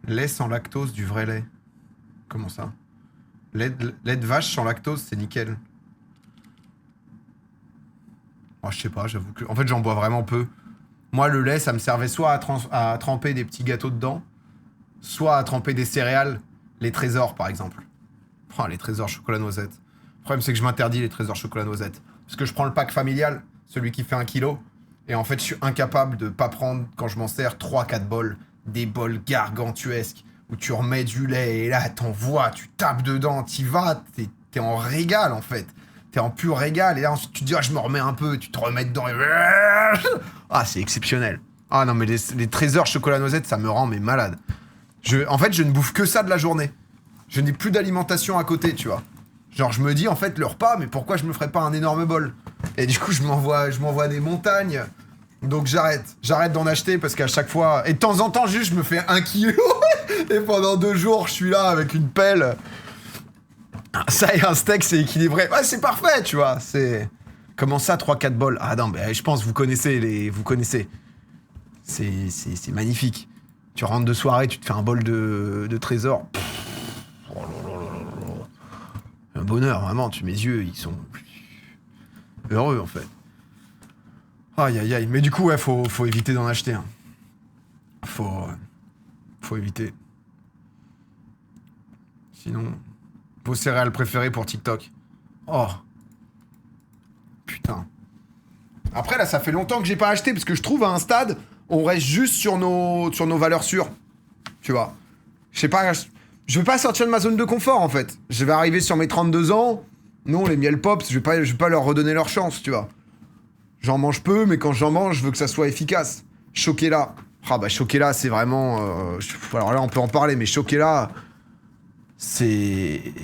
Lait sans lactose, du vrai lait. Comment ça? Lait de vache sans lactose, c'est nickel. Oh, je sais pas, j'avoue que... En fait, j'en bois vraiment peu. Moi, le lait, ça me servait soit à tremper des petits gâteaux dedans, soit à tremper des céréales, les trésors, par exemple. Oh, les trésors chocolat noisette. Le problème, c'est que je m'interdis les trésors chocolat noisette. Parce que je prends le pack familial, celui qui fait 1 kilo, et en fait, je suis incapable de pas prendre, quand je m'en sers, 3 4 bols. Des bols gargantuesques, où tu remets du lait, et là, t'envoies, tu tapes dedans, t'y vas, t'es en régal, en fait. T'es en pur régal, et là, ensuite, tu te dis, ah, je me remets un peu, tu te remets dedans, et... Ah, c'est exceptionnel. Ah non, mais les trésors chocolat noisette, ça me rend mais malade. En fait, je ne bouffe que ça de la journée. Je n'ai plus d'alimentation à côté, tu vois. Genre, je me dis, en fait, le repas, mais pourquoi je me ferais pas un énorme bol? Et du coup, je m'envoie des montagnes. Donc j'arrête d'en acheter parce qu'à chaque fois... Et de temps en temps, juste, je me fais 1 kilo. Et pendant 2 jours, je suis là avec une pelle. Ça et un steak, c'est équilibré. Ouais, c'est parfait, tu vois. C'est... Comment ça, 3 4 bols? Ah non, mais je pense, vous connaissez les... Vous connaissez. C'est magnifique. Tu rentres de soirée, tu te fais un bol de trésor. Oh là là là là là. Un bonheur, vraiment. Mes yeux, ils sont heureux, en fait. Aïe, aïe, aïe. Mais du coup, ouais, faut éviter d'en acheter. Hein. Faut éviter. Sinon, vos céréales préférées pour TikTok. Oh, putain. Après, là, ça fait longtemps que j'ai pas acheté parce que je trouve à un stade, on reste juste sur nos valeurs sûres. Tu vois. Je sais pas, je veux pas sortir de ma zone de confort, en fait. Je vais arriver sur mes 32 ans. Non, les miel pops, je vais pas leur redonner leur chance, tu vois. J'en mange peu, mais quand j'en mange, je veux que ça soit efficace. Choquela. Ah bah Choquela, c'est vraiment... alors là, on peut en parler, mais Choquela, c'est...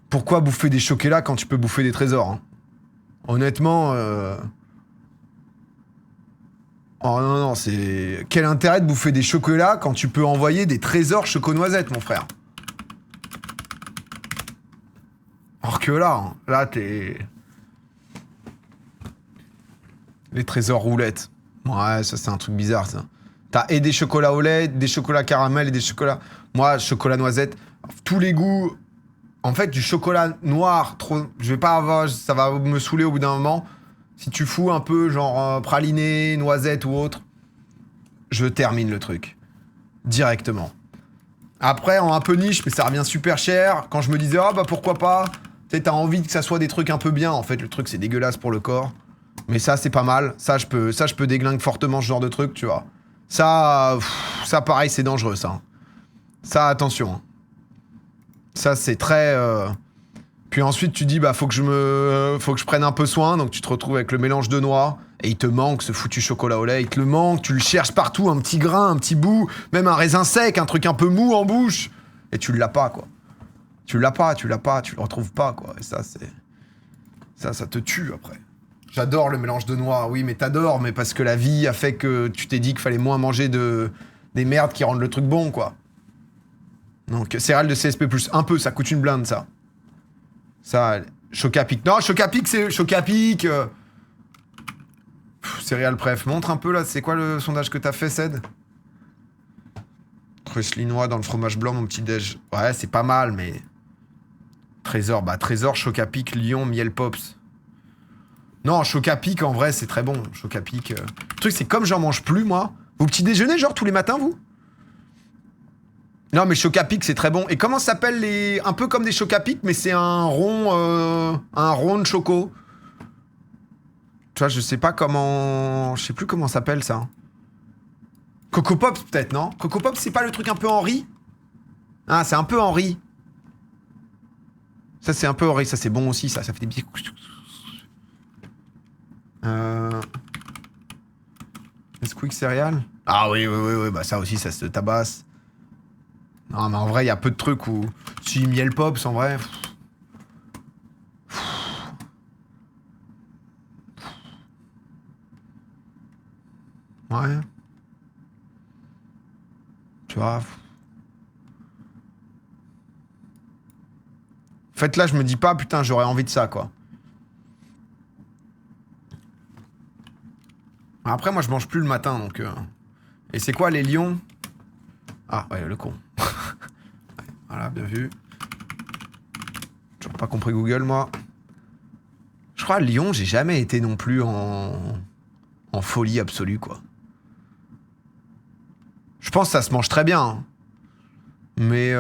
Pourquoi bouffer des Choquela quand tu peux bouffer des trésors, hein? Honnêtement... Oh non, non, c'est... Quel intérêt de bouffer des chocolats quand tu peux envoyer des trésors choco-noisettes, mon frère? Alors que là, hein, là, t'es... Les trésors roulettes. Ouais, ça, c'est un truc bizarre, ça. T'as et des chocolats au lait, des chocolats caramel et des chocolats... Moi, chocolat noisette, tous les goûts... En fait, du chocolat noir, trop... Je vais pas avoir... Ça va me saouler au bout d'un moment. Si tu fous un peu, genre, praliné, noisette ou autre, je termine le truc. Directement. Après, en un peu niche, mais ça revient super cher. Quand je me disais, ah bah pourquoi pas, tu sais, t'as envie que ça soit des trucs un peu bien. En fait, le truc, c'est dégueulasse pour le corps. Mais ça, c'est pas mal. Ça, je peux déglinguer fortement ce genre de truc, tu vois. Ça, pareil, c'est dangereux, ça. Ça, attention. Hein. Ça, c'est très... Puis ensuite, tu dis, bah, faut que je prenne un peu soin. Donc, tu te retrouves avec le mélange de noix. Et il te manque ce foutu chocolat au lait. Il te le manque. Tu le cherches partout. Un petit grain, un petit bout. Même un raisin sec. Un truc un peu mou en bouche. Et tu l'as pas, quoi. Tu le retrouves pas, quoi. Et ça, c'est... Ça te tue, après. J'adore le mélange de noix. Oui, mais t'adores. Mais parce que la vie a fait que tu t'es dit qu'il fallait moins manger des merdes qui rendent le truc bon, quoi. Donc, céréales de CSP+. Un peu, ça coûte une blinde, ça. Ça, Chocapic. Non, Chocapic, c'est... Chocapic Céréales bref. Montre un peu, là, c'est quoi le sondage que t'as fait, Ced? Linois dans le fromage blanc, mon petit déj. Ouais, c'est pas mal, mais... Trésor, bah Trésor, Chocapic, Lyon, Miel Pops. Non, Chocapic, en vrai, c'est très bon. Chocapic... Le truc, c'est comme j'en mange plus, moi. Vous petit déjeunez, genre, tous les matins, vous? Non, mais Chocapic, c'est très bon. Et comment ça s'appelle les... Un peu comme des Chocapic, mais c'est un rond de choco. Tu vois, je sais pas comment... Je sais plus comment ça s'appelle, ça. Coco Pops, peut-être, non? Coco Pops, c'est pas le truc un peu en riz? Ah, c'est un peu en riz. Ça, c'est un peu en riz. Ça, c'est bon aussi, ça. Ça fait des petits... Nesquik céréales? Ah oui, oui, oui, oui. Bah ça aussi, ça se tabasse. Non, mais en vrai, il y a peu de trucs où... Si, Miel Pops, en vrai... Ouais. Tu vois... En fait, là, je me dis pas, putain, j'aurais envie de ça, quoi. Après, moi, je mange plus le matin, donc... Et c'est quoi, les lions? Ah, ouais, le con. Ouais, voilà, bien vu. Toujours pas compris Google, moi. Je crois à Lyon, j'ai jamais été non plus en folie absolue, quoi. Je pense que ça se mange très bien. Hein. Mais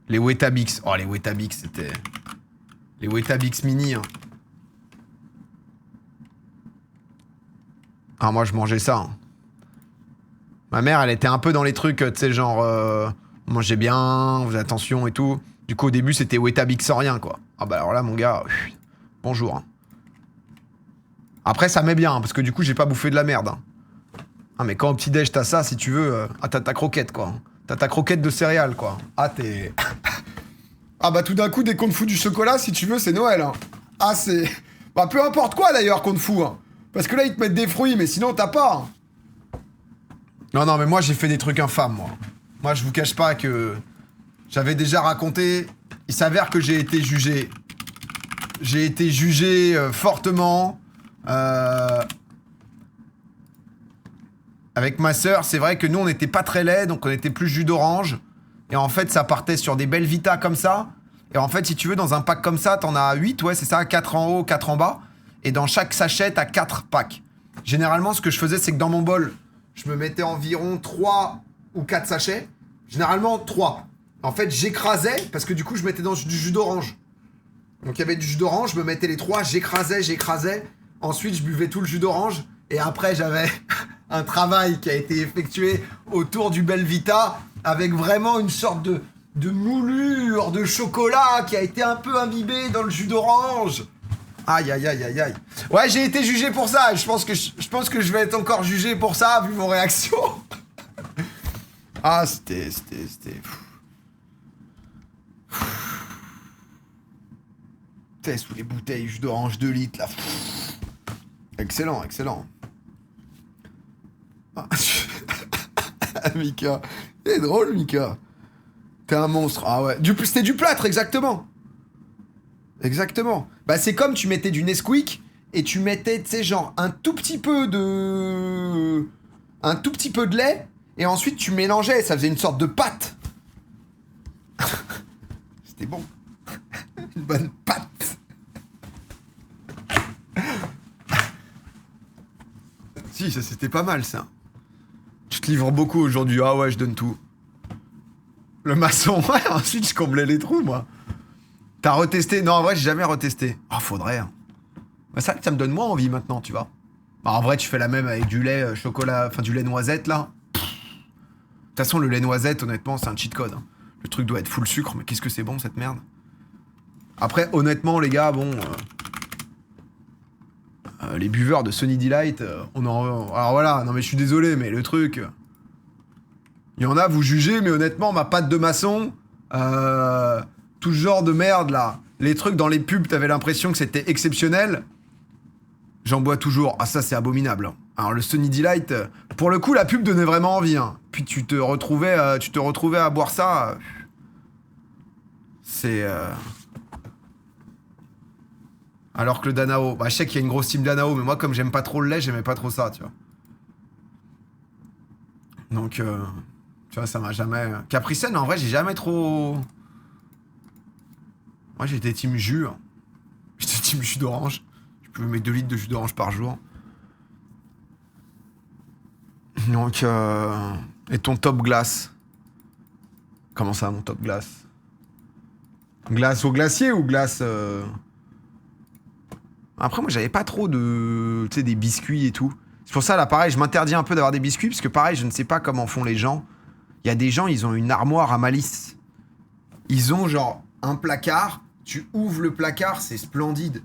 les Weetabix. Oh, les Weetabix, c'était... Les Weetabix mini. Hein. Ah, moi, je mangeais ça. Hein. Ma mère, elle était un peu dans les trucs, tu sais, genre... mangez bien, faites attention et tout. Du coup, au début, c'était Weetabix sans rien, quoi. Ah bah alors là, mon gars... bonjour. Hein. Après, ça met bien, parce que du coup, j'ai pas bouffé de la merde. Hein. Ah, mais quand au petit-déj, t'as ça, si tu veux... ah, t'as ta croquette, quoi. T'as ta croquette de céréales, quoi. Ah, t'es... ah, bah, tout d'un coup, dès qu'on te fout du chocolat, si tu veux, c'est Noël. Hein. Ah, c'est... bah, peu importe quoi, d'ailleurs, qu'on te fout. Hein. Parce que là, ils te mettent des fruits, mais sinon, t'as pas. Hein. Non, non, mais moi, j'ai fait des trucs infâmes, moi. Moi, je vous cache pas que... J'avais déjà raconté... Il s'avère que j'ai été jugé. J'ai été jugé fortement... Avec ma sœur, c'est vrai que nous, on n'était pas très laid, donc on était plus jus d'orange. Et en fait, ça partait sur des belles Vita comme ça. Et en fait, si tu veux, dans un pack comme ça, t'en as 8, ouais, c'est ça, 4 en haut, 4 en bas. Et dans chaque sachet, t'as 4 packs. Généralement, ce que je faisais, c'est que dans mon bol, je me mettais environ 3 ou 4 sachets. Généralement, 3. En fait, j'écrasais, parce que du coup, je mettais dans du jus d'orange. Donc, il y avait du jus d'orange, je me mettais les 3, j'écrasais. Ensuite, je buvais tout le jus d'orange. Et après, j'avais un travail qui a été effectué autour du Belvita avec vraiment une sorte de moulure de chocolat qui a été un peu imbibée dans le jus d'orange. Aïe, aïe, aïe, aïe, aïe. Ouais, j'ai été jugé pour ça. Je pense que je vais être encore jugé pour ça, vu vos réactions. Ah, c'était... T'es sous les bouteilles, jus d'orange 2 litres, là. Excellent, excellent. Ah, Mika. C'est drôle, Mika. T'es un monstre. Ah ouais. C'était du plâtre, exactement. Exactement. Bah, c'est comme tu mettais du Nesquik et tu mettais, tu sais, genre, un tout petit peu de lait et ensuite tu mélangeais. Ça faisait une sorte de pâte. C'était bon. Une bonne pâte. Si, ça c'était pas mal, ça. Tu te livres beaucoup aujourd'hui. Ah ouais, je donne tout. Le maçon, ouais, ensuite je comblais les trous, moi. T'as retesté? Non, en vrai, j'ai jamais retesté. Oh, faudrait. Hein. Bah, ça me donne moins envie maintenant, tu vois. Bah, en vrai, tu fais la même avec du lait chocolat, enfin du lait noisette, là. De toute façon, le lait noisette, honnêtement, c'est un cheat code. Hein. Le truc doit être full sucre, mais qu'est-ce que c'est bon, cette merde. Après, honnêtement, les gars, bon... les buveurs de Sunny Delight, alors voilà, non mais je suis désolé, mais le truc... Il y en a, vous jugez, mais honnêtement, ma pâte de maçon, tout ce genre de merde, là, les trucs dans les pubs, t'avais l'impression que c'était exceptionnel, j'en bois toujours. Ah, ça, c'est abominable. Hein. Alors, le Sunny Delight, pour le coup, la pub donnait vraiment envie. Hein. Puis tu te retrouvais à boire ça. C'est... Alors que le Danao, bah je sais qu'il y a une grosse team Danao, mais moi comme j'aime pas trop le lait, j'aimais pas trop ça, tu vois. Donc, tu vois, ça m'a jamais... Capri Sun, en vrai, j'ai jamais trop... Moi, j'étais team jus. Hein. J'étais team jus d'orange. Je pouvais mettre 2 litres de jus d'orange par jour. Donc, et ton top glace? Comment ça, mon top glace? Glace au glacier ou glace... Après, moi, j'avais pas trop de... Tu sais, des biscuits et tout. C'est pour ça, là, pareil, je m'interdis un peu d'avoir des biscuits, parce que, pareil, je ne sais pas comment font les gens. Il y a des gens, ils ont une armoire à malice. Ils ont, genre, un placard. Tu ouvres le placard, c'est splendide.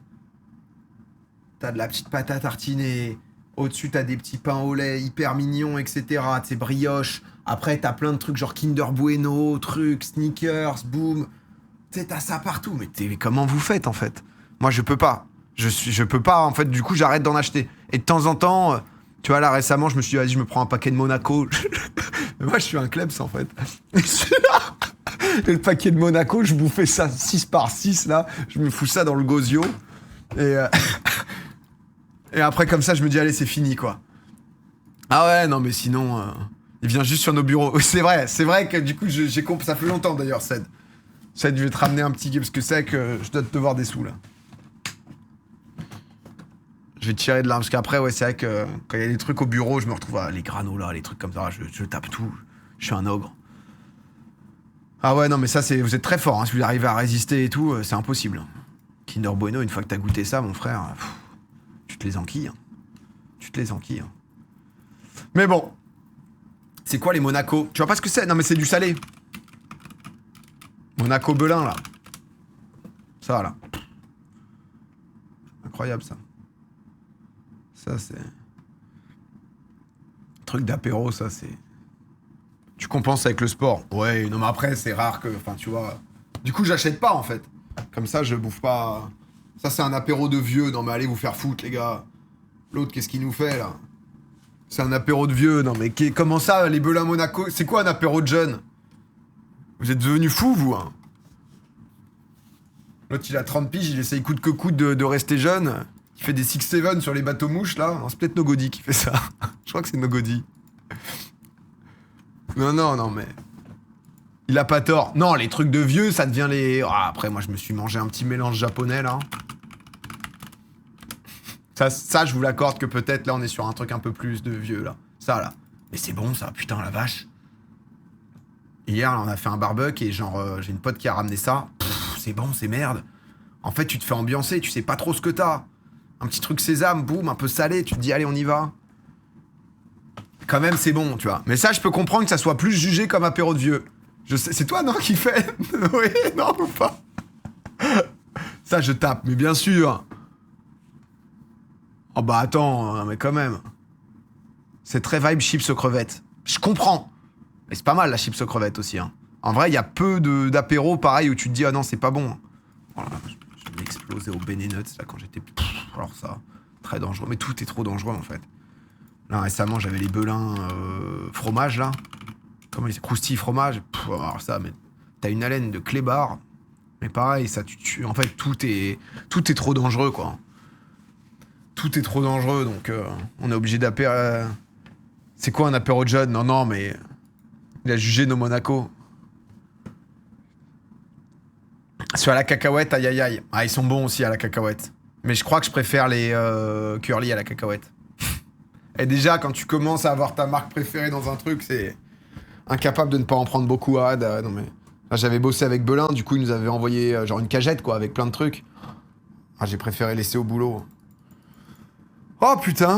T'as de la petite pâte à tartiner. Au-dessus, t'as des petits pains au lait hyper mignons, etc. Tu sais, brioche. Après, t'as plein de trucs, genre Kinder Bueno, trucs, Snickers, boum. Tu sais, t'as ça partout. Mais comment vous faites, en fait? Moi, je peux pas. Je peux pas, en fait, du coup, j'arrête d'en acheter. Et de temps en temps, tu vois, là, récemment, je me suis dit, vas-y, je me prends un paquet de Monaco. Mais moi, je suis un klebs, en fait. Et le paquet de Monaco, je bouffais ça 6 par 6, là. Je me fous ça dans le gosio. Et après, comme ça, je me dis, allez, c'est fini, quoi. Ah ouais, non, mais sinon... Il vient juste sur nos bureaux. C'est vrai que du coup, j'ai compris. Ça fait longtemps d'ailleurs, Ced. Ced, je vais te ramener un petit... Parce que c'est que je dois te devoir des sous, là. Je vais tirer de là. Parce qu'après, ouais, c'est vrai que quand il y a des trucs au bureau, je me retrouve à les granolas, les trucs comme ça. Je tape tout. Je suis un ogre. Ah ouais, non, mais ça, c'est... Vous êtes très fort, hein. Si vous arrivez à résister et tout, c'est impossible. Kinder Bueno, une fois que t'as goûté ça, mon frère, tu te les enquilles. Hein. Tu te les enquilles. Hein. Mais bon. C'est quoi les Monaco? Tu vois pas ce que c'est? Non, mais c'est du salé. Monaco Belin, là. Ça, là. Incroyable, ça. Ça, c'est... Truc d'apéro, ça, c'est... Tu compenses avec le sport. Ouais, non, mais après, c'est rare que... Enfin, tu vois... Du coup, j'achète pas, en fait. Comme ça, je bouffe pas... Ça, c'est un apéro de vieux. Non, mais allez vous faire foutre, les gars. L'autre, qu'est-ce qu'il nous fait, là? C'est un apéro de vieux. Non, mais comment ça, les Belin Monaco? C'est quoi un apéro de jeunes? Vous êtes devenus fous, vous, hein? L'autre, il a 30 piges, il essaye coûte que coûte de rester jeune. Il fait des 6-7 sur les bateaux mouches, là. Non, c'est peut-être Nogodi qui fait ça. Je crois que c'est Nogodi. Non, mais... Il a pas tort. Non, les trucs de vieux, ça devient les... Ah, après, moi, je me suis mangé un petit mélange japonais, là. Ça je vous l'accorde que peut-être, là, on est sur un truc un peu plus de vieux, là. Ça, là. Mais c'est bon, ça. Putain, la vache. Hier, là, on a fait un barbecue et genre, j'ai une pote qui a ramené ça. C'est bon, c'est merde. En fait, tu te fais ambiancer, tu sais pas trop ce que t'as. Un petit truc sésame, boum, un peu salé, tu te dis, allez, on y va. Quand même, c'est bon, tu vois. Mais ça, je peux comprendre que ça soit plus jugé comme apéro de vieux. Je sais, c'est toi, non, qui fait? Oui, non, ou pas? Ça, je tape, mais bien sûr. Oh bah attends, mais quand même. C'est très vibe chips aux crevettes. Je comprends. Mais c'est pas mal, la chips aux crevettes aussi, hein. En vrai, il y a peu d'apéros, pareil, où tu te dis, ah non, c'est pas bon. Voilà, je l'ai explosé au Nuts, là, quand j'étais... Alors ça, très dangereux. Mais tout est trop dangereux, en fait. Là, récemment, j'avais les Belin fromage, là. Comment ils... Croustille fromage. Alors ça, mais... T'as une haleine de clébard. Mais pareil, ça, en fait, tout est trop dangereux, quoi. Tout est trop dangereux, donc on est obligé d'apérer... C'est quoi un apéro de jeune? Non, mais... Il a jugé nos Monaco. Sur la cacahuète, aïe aïe aïe. Ah, ils sont bons aussi à la cacahuète. Mais je crois que je préfère les curly à la cacahuète. Et déjà, quand tu commences à avoir ta marque préférée dans un truc, c'est incapable de ne pas en prendre beaucoup. Ah, non mais... Là, j'avais bossé avec Belin, du coup, il nous avait envoyé genre une cagette, quoi, avec plein de trucs. Ah, j'ai préféré laisser au boulot. Oh, putain.